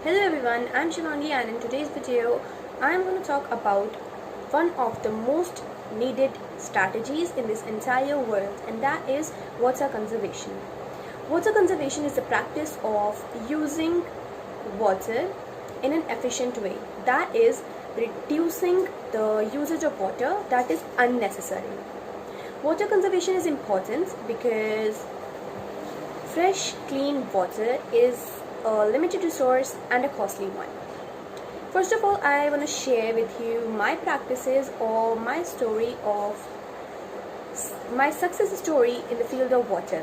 Hello everyone, I'm Shivangi and in today's video I'm going to talk about one of the most needed strategies in this entire world, and that is water conservation. Water conservation is the practice of using water in an efficient way, that is reducing the usage of water that is unnecessary. Water conservation is important because fresh, clean water is a limited resource and a costly one. First of all, I want to share with you my practices or my story of my success story in the field of water,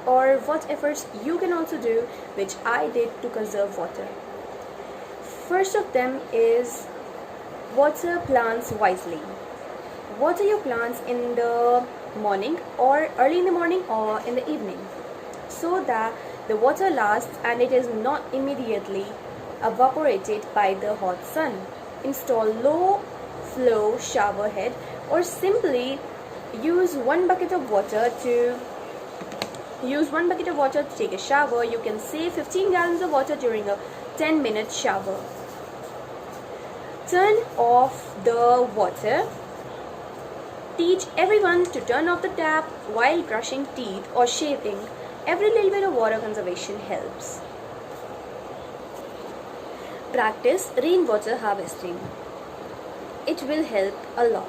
or what efforts you can also do which I did to conserve water. First of them is water plants wisely. Water your plants in the morning or early in the morning or in the evening so that the water lasts and it is not immediately evaporated by the hot sun. Install low flow shower head or simply use 1 bucket of water to take a shower. You can save 15 gallons of water during a 10-minute shower. Turn off the water. Teach everyone to turn off the tap while brushing teeth or shaving. Every little bit of water conservation helps. Practice rainwater harvesting. It will help a lot.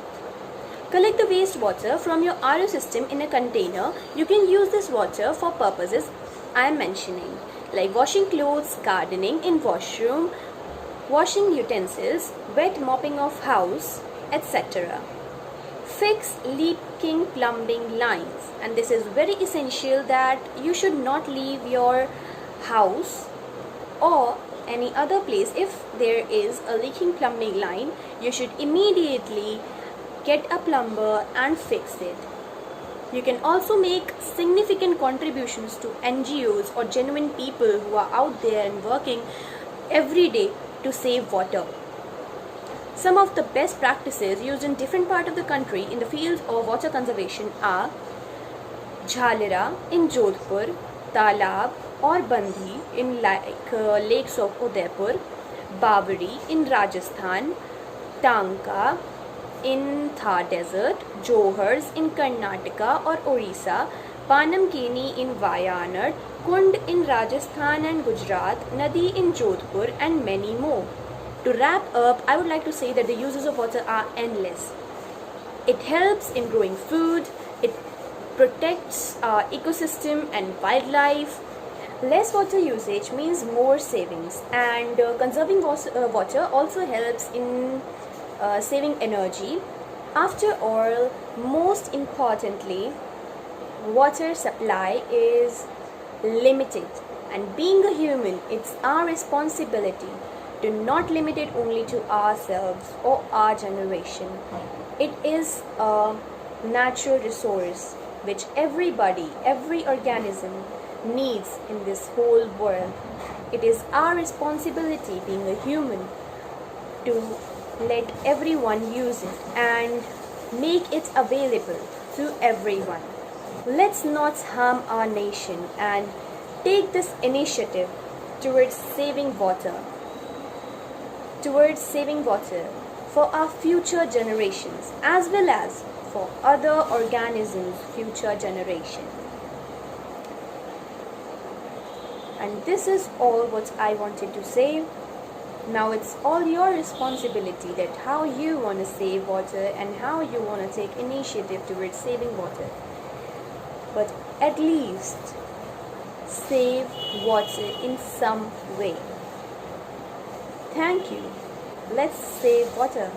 Collect the wastewater from your RO system in a container. You can use this water for purposes I am mentioning, like washing clothes, gardening in washroom, washing utensils, wet mopping of house, etc. Fix leaking plumbing lines, and this is very essential that you should not leave your house or any other place. If there is a leaking plumbing line, you should immediately get a plumber and fix it. You can also make significant contributions to NGOs or genuine people who are out there and working every day to save water. Some of the best practices used in different parts of the country in the field of water conservation are Jhalera in Jodhpur, Talab or Bandhi in lakes of Udaipur, Babari in Rajasthan, Tanka in Thar Desert, Johars in Karnataka or Orissa, Panamkeni in Wayanad, Kund in Rajasthan and Gujarat, Nadi in Jodhpur, and many more. To wrap up, I would like to say that the uses of water are endless. It helps in growing food, it protects our ecosystem and wildlife. Less water usage means more savings, and conserving water also helps in saving energy. After all, most importantly, water supply is limited, and being a human, it's our responsibility to not limit it only to ourselves or our generation. It is a natural resource which everybody, every organism needs in this whole world. It is our responsibility, being a human, to let everyone use it and make it available to everyone. Let's not harm our nation and take this initiative towards saving water for our future generations as well as for other organisms' future generations. And this is all what I wanted to say. Now it's all your responsibility that how you want to save water and how you want to take initiative towards saving water. But at least save water in some way. Thank you. Let's save water.